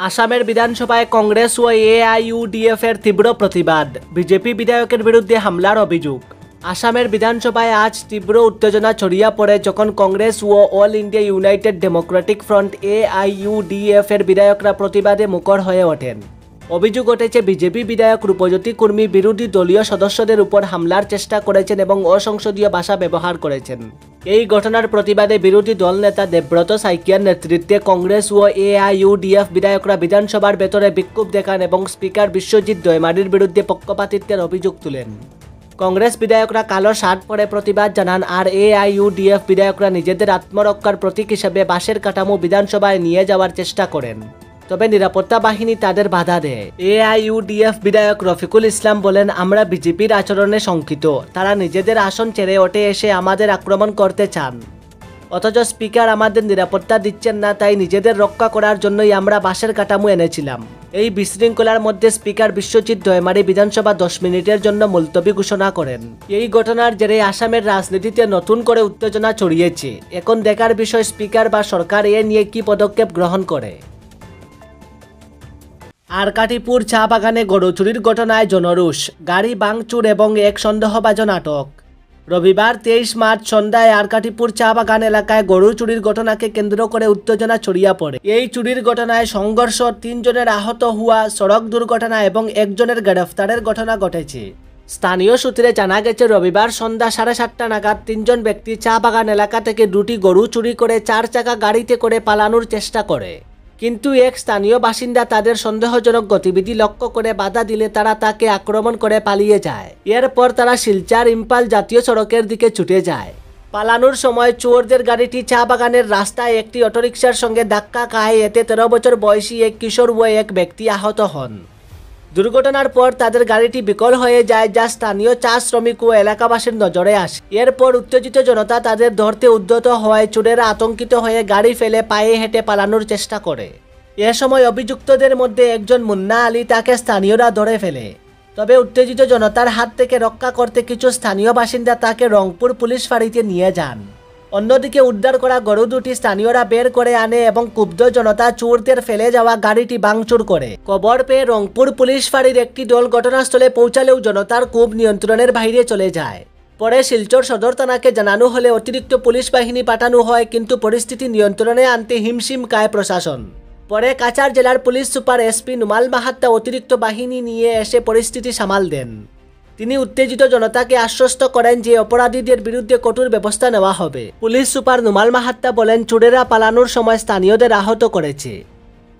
আসামের বিধানসভায় কংগ্রেস ও এআইইউডিএফের তীব্র প্রতিবাদ, বিজেপি বিধায়কের বিরুদ্ধে হামলার অভিযোগ। আসামের বিধানসভায় আজ তীব্র উত্তেজনা ছড়িয়ে পড়ে যখন কংগ্রেস ও All India United Democratic Front AIUDF এর বিধায়করা প্রতিবাদে মুখর হয়ে ওঠেন। অভিযোগ উঠেছে বিজেপি বিধায়ক রূপজ্যোতি কুর্মী বিরোধী দলীয় সদস্যদের উপর হামলার চেষ্টা করেছেন এবং অসংসদীয় ভাষা ব্যবহার করেছেন। এই ঘটনার প্রতিবাদে বিরোধী দল নেতা দেবব্রত সাইকিয়ার নেতৃত্বে কংগ্রেস ও এআইইউডিএফ বিধায়করা বিধানসভার ভেতরে বিক্ষোভ দেখান এবং স্পিকার বিশ্বজিৎ দৈমারির বিরুদ্ধে পক্ষপাতিত্বের অভিযোগ তুলেন। কংগ্রেস বিধায়করা কালো শার্ট পরে প্রতিবাদ জানান আর এআইইউডিএফ বিধায়করা নিজেদের আত্মরক্ষার প্রতীক হিসেবে বাঁশের কাঠামো বিধানসভায় নিয়ে যাওয়ার চেষ্টা করেন, তবে নিরাপত্তা বাহিনী তাদের বাধা দেয়। এআইইউডিএফ বিধায়ক রফিকুল ইসলাম বলেন, আমরা বিজেপির আচরণে শঙ্কিত। তারা নিজেদের আসন ছেড়ে ওঠে এসে আমাদের আক্রমণ করতে চান, অথচ স্পিকার আমাদের নিরাপত্তা দিচ্ছেন না, তাই নিজেদের রক্ষা করার জন্যই আমরা বাঁশের কাঠামো এনেছিলাম। এই বিশৃঙ্খলার মধ্যে স্পিকার বিশ্বজিৎ দৈমারি বিধানসভা 10 মিনিটের জন্য মুলতবি ঘোষণা করেন। এই ঘটনার জেরে আসামের রাজনীতিতে নতুন করে উত্তেজনা ছড়িয়েছে। এখন দেখার বিষয় স্পিকার বা সরকার এ নিয়ে কি পদক্ষেপ গ্রহণ করে। আরকাটিপুর চা বাগানে গরু চুরির ঘটনায় জনরোষ, গাড়ি ভাঙচুর এবং এক সন্দেহভাজন আটক। রবিবার 23 মার্চ সন্ধ্যায় আরকাটিপুর চা বাগান এলাকায় গরু চুরির ঘটনাকে কেন্দ্র করে উত্তেজনা ছড়িয়ে পড়ে। এই চুরির ঘটনায় সংঘর্ষ, 3 জনের আহত হওয়া, সড়ক দুর্ঘটনা এবং একজনের গ্রেফতারের ঘটনা ঘটেছে। স্থানীয় সূত্রে জানা গেছে, রবিবার সন্ধ্যা 7:30 নাগাদ 3 জন ব্যক্তি চা বাগান এলাকা থেকে 2টি গরু চুরি করে 4 চাকা গাড়িতে করে পালানোর চেষ্টা করে, কিন্তু এক স্থানীয় বাসিন্দা তাদের সন্দেহজনক গতিবিধি লক্ষ্য করে বাধা দিলে তারা তাকে আক্রমণ করে পালিয়ে যায়। এরপর তারা শিলচর ইম্ফল জাতীয় সড়কের দিকে ছুটে যায়। পালানোর সময় চোরদের গাড়িটি চা বাগানের রাস্তায় একটি অটোরিকশার সঙ্গে ধাক্কা খায়। এতে 13 বছর বয়সী এক কিশোর ও এক ব্যক্তি আহত হন। দুর্ঘটনার পর তাদের গাড়িটি বিকল হয়ে যায়, যা স্থানীয় চা শ্রমিক ও এলাকাবাসীর নজরে আসে। এরপর উত্তেজিত জনতা তাদের ধরতে উদ্যত হওয়ায় চোরেরা আতঙ্কিত হয়ে গাড়ি ফেলে পায়ে হেঁটে পালানোর চেষ্টা করে। এ সময় অভিযুক্তদের মধ্যে একজন মুন্না আলী, তাকে স্থানীয়রা ধরে ফেলে। তবে উত্তেজিত জনতার হাত থেকে রক্ষা করতে কিছু স্থানীয় বাসিন্দা তাকে রংপুর পুলিশ ফাঁড়িতে নিয়ে যান। অন্যদিকে উদ্ধার করা গরু দুটি স্থানীয়রা বের করে আনে এবং ক্ষুব্ধ জনতা চোরদের ফেলে যাওয়া গাড়িটি ভাঙচুর করে। খবর পেয়ে রংপুর পুলিশ ফাঁড়ির একটি দল ঘটনাস্থলে পৌঁছালেও জনতার ক্ষোভ নিয়ন্ত্রণের বাইরে চলে যায়। পরে শিলচর সদর থানাকে জানানো হলে অতিরিক্ত পুলিশ বাহিনী পাঠানো হয়, কিন্তু পরিস্থিতি নিয়ন্ত্রণে আনতে হিমশিম খায় প্রশাসন। পরে কাছাড় জেলার police super SP Numal Mahatta অতিরিক্ত বাহিনী নিয়ে এসে পরিস্থিতি সামাল দেন। তিনি উত্তেজিত জনতাকে আশ্বস্ত করেন যে অপরাধীদের বিরুদ্ধে কঠোর ব্যবস্থা নেওয়া হবে। পুলিশ সুপার নুমাল মাহাত্তা বলেন, চোরেরা পালানোর সময় স্থানীয়দের আহত করেছে।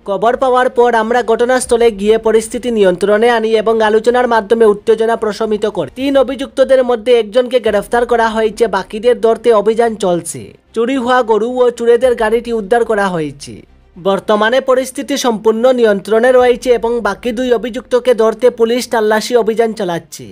খবর পাওয়ার পর আমরা ঘটনাস্থলে গিয়ে পরিস্থিতি নিয়ন্ত্রণে আনি এবং আলোচনার মাধ্যমে উত্তেজনা প্রশমিত করি। 3 অভিযুক্তদের মধ্যে একজনকে গ্রেফতার করা হয়েছে, বাকিদের ধরতে অভিযান চলছে। চুরি হওয়া গরু ও চোরেদের গাড়িটি উদ্ধার করা হয়েছে। বর্তমানে পরিস্থিতি সম্পূর্ণ নিয়ন্ত্রণে রয়েছে এবং বাকি 2 অভিযুক্তকে ধরতে পুলিশ তল্লাশি অভিযান চালাচ্ছে।